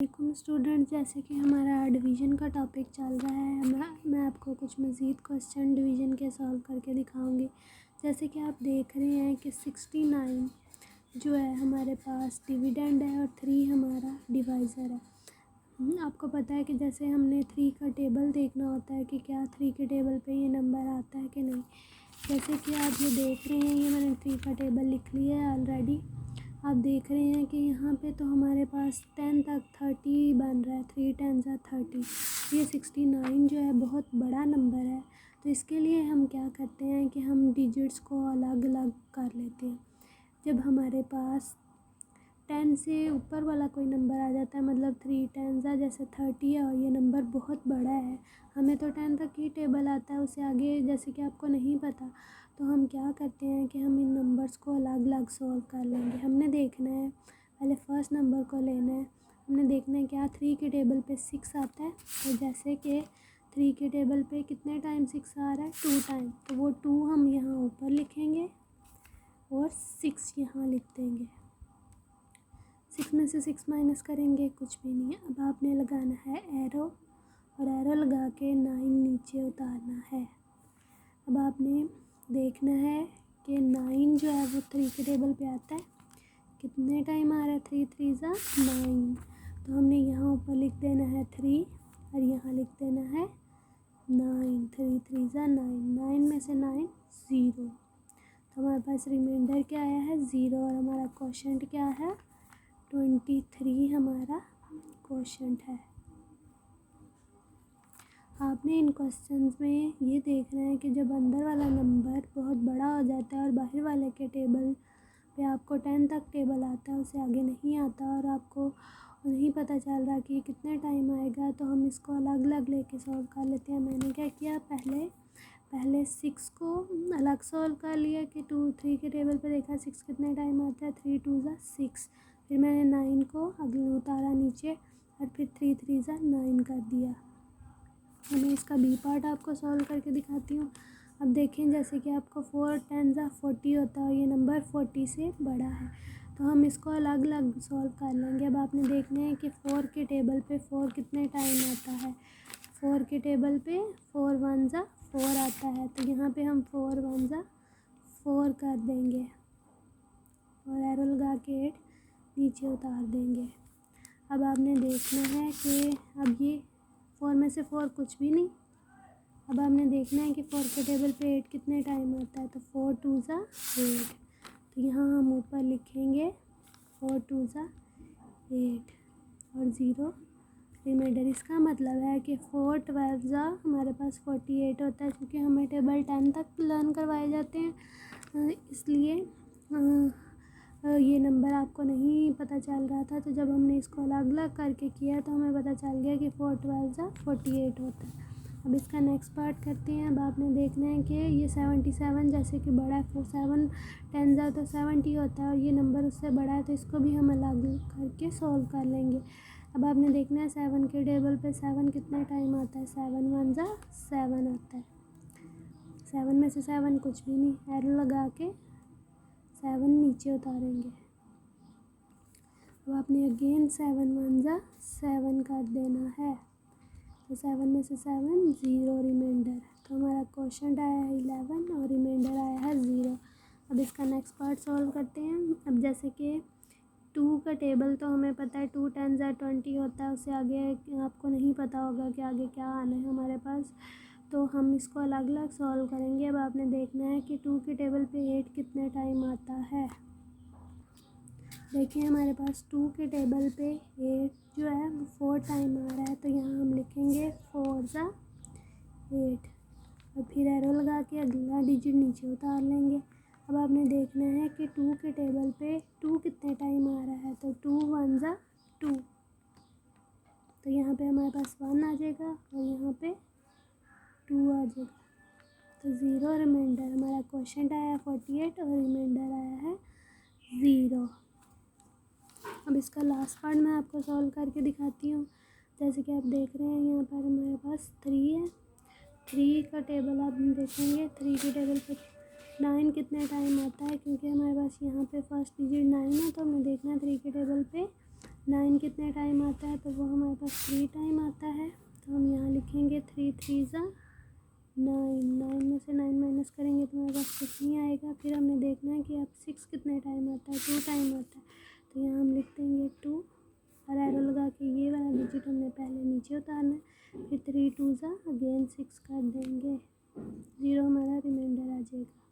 वालेकुम स्टूडेंट, जैसे कि हमारा डिवीज़न का टॉपिक चल रहा है, मैं आपको कुछ मज़ीद क्वेश्चन डिवीज़न के सॉल्व करके दिखाऊंगी। जैसे कि आप देख रहे हैं कि 69 जो है हमारे पास डिविडेंड है और 3 हमारा डिवाइज़र है। आपको पता है कि जैसे हमने 3 का टेबल देखना होता है कि क्या 3 के टेबल पे ये नंबर आता है कि नहीं। जैसे कि आप ये देख रहे हैं, ये मैंने 3 का टेबल लिख लिया है ऑलरेडी। आप देख रहे हैं कि यहाँ पे तो हमारे पास 10 तक 30 बन रहा है, 3 10 ज़ा 30। ये 69 जो है बहुत बड़ा नंबर है, तो इसके लिए हम क्या करते हैं कि हम डिजिट्स को अलग अलग कर लेते हैं। जब हमारे पास 10 से ऊपर वाला कोई नंबर आ जाता है, मतलब 3 10 ज़ा जैसे 30 है और ये नंबर बहुत बड़ा है, हमें तो 10 तक ही टेबल आता है, उससे आगे जैसे कि आपको नहीं पता, तो हम क्या करते हैं कि हम इन नंबर्स को अलग अलग सॉल्व कर लेंगे। हमने देखना है, पहले फर्स्ट नंबर को लेना है। हमने देखना है क्या 3 के टेबल पे 6 आता है, तो जैसे कि 3 के टेबल पे कितने टाइम 6 आ रहा है, 2 टाइम, तो वो 2 हम यहाँ ऊपर लिखेंगे और 6 यहाँ लिख देंगे। 6 में से 6 माइनस करेंगे, कुछ भी नहीं है। अब आपने लगाना है एरो, और एरो लगा के 9 नीचे उतारना है। अब आपने देखना है कि 9 जो है वो 3 के टेबल पे आता है, कितने टाइम आ रहा है, 3 3 ज़ा 9, तो हमने यहाँ ऊपर लिख देना है 3 और यहाँ लिख देना है 9। 3 3 ज़ा 9, 9 में से 9 0, तो हमारे पास रिमाइंडर क्या आया है 0, और हमारा क्वोशंट क्या है 23 हमारा क्वोशंट है। आपने इन क्वेश्चंस में ये देखना है कि जब अंदर वाला नंबर बहुत बड़ा हो जाता है और बाहर वाले के टेबल पे आपको 10 तक टेबल आता है, उससे आगे नहीं आता और आपको नहीं पता चल रहा कि कितने टाइम आएगा, तो हम इसको अलग अलग लेके सॉल्व कर लेते हैं। मैंने क्या किया, पहले 6 को अलग सॉल्व कर लिया कि 2 3 के टेबल पे देखा 6 कितने टाइम आता है, 3 2 ज़ा 6, फिर मैंने 9 को अगले उतारा नीचे और फिर 3 3 ज़ा 9 कर दिया। मैं इसका बी पार्ट आपको सॉल्व करके दिखाती हूँ। अब देखें, जैसे कि आपको 4 10 ज़ा 40 होता है और ये नंबर 40 से बड़ा है, तो हम इसको अलग अलग सॉल्व कर लेंगे। अब आपने देखना है कि 4 के टेबल पे 4 कितने टाइम आता है। 4 के टेबल पे 4 1 ज़ा 4 आता है, तो यहाँ पे हम 4 1 ज़ा 4 कर देंगे और एरो लगा के 8 नीचे उतार देंगे। अब आपने देखना है कि अब ये 4 में से 4 कुछ भी नहीं। अब आपने देखना है कि 4 के टेबल पे 8 कितने टाइम आता है, तो 4 2 ज़ा 8, तो यहाँ हम ऊपर लिखेंगे 4 2 ज़ा 8 और 0 रिमाइंडर। इसका मतलब है कि 4 12 ज़ा हमारे पास 48 होता है, क्योंकि हमें टेबल 10 तक लर्न करवाए जाते हैं, इसलिए ये नंबर आपको नहीं पता चल रहा था, तो जब हमने इसको अलग अलग करके किया तो हमें पता चल गया कि 4 12 ज़ा 48 होता है। अब इसका नेक्स्ट पार्ट करते हैं। अब आपने देखना है कि ये 77 जैसे कि बड़ा है, 7 10 ज़ा तो 70 होता है और ये नंबर उससे बड़ा है, तो इसको भी हम अलग करके सॉल्व कर लेंगे। अब आपने देखना है 7 के टेबल पे 7 कितने टाइम आता है, 7 1 ज़ा 7 आता है। 7 में से 7 कुछ भी नहीं, एरो लगा के 7 नीचे उतारेंगे। अब आपने अगेन 7 1 ज़ा 7 कर देना है, तो 7 में से 7 0 रिमाइंडर, तो हमारा क्वोशंट आया है 11 और रिमाइंडर आया है 0। अब इसका नेक्स्ट पार्ट सॉल्व करते हैं। अब जैसे कि 2 का टेबल तो हमें पता है 2 10 ज़ा 20 होता है, उससे आगे आपको नहीं पता होगा कि आगे क्या आना है हमारे पास, तो हम इसको अलग अलग सॉल्व करेंगे। अब आपने देखना है कि 2 के टेबल पे 8 कितने टाइम आता है। देखिए हमारे पास 2 के टेबल पे 8 जो है वो 4 टाइम आ रहा है, तो यहाँ हम लिखेंगे 4 ज़ा 8 और फिर एरो लगा के अगला डिजिट नीचे उतार लेंगे। अब आपने देखना है कि 2 के टेबल पे 2 कितने टाइम आ रहा है, तो 2 1 ज़ा 2, तो यहाँ पे हमारे पास 1 आ जाएगा और यहाँ पे 2 आ जाएगा, तो 0 रिमाइंडर। हमारा क्वोशंट आया 48 और रिमाइंडर आया है 0। अब इसका लास्ट पार्ट मैं आपको सॉल्व करके दिखाती हूँ। जैसे कि आप देख रहे हैं यहाँ पर हमारे पास 3 है, 3 का टेबल आप देखेंगे, 3 के टेबल पे 9 कितने टाइम आता है, क्योंकि हमारे पास यहाँ पे फर्स्ट डिजिट 9 है, तो हमें देखना है 3 के टेबल पे 9 कितने टाइम आता है, तो वो हमारे पास 3 टाइम आता है। तो हम यहाँ लिखेंगे 3 3 ज़ा 9। 9 में से 9 माइनस करेंगे तो हमारे पास कुछ नहीं आएगा। फिर हमने देखना है कि अब 6 कितने टाइम आता है, 2 टाइम आता है। तो यहाँ हम लिख देंगे 2 और एरो लगा के ये वाला डिजिट हमने पहले नीचे उतारना है। फिर 3 2 ज़ा अगेन 6 कर देंगे, 0 हमारा रिमाइंडर आ जाएगा।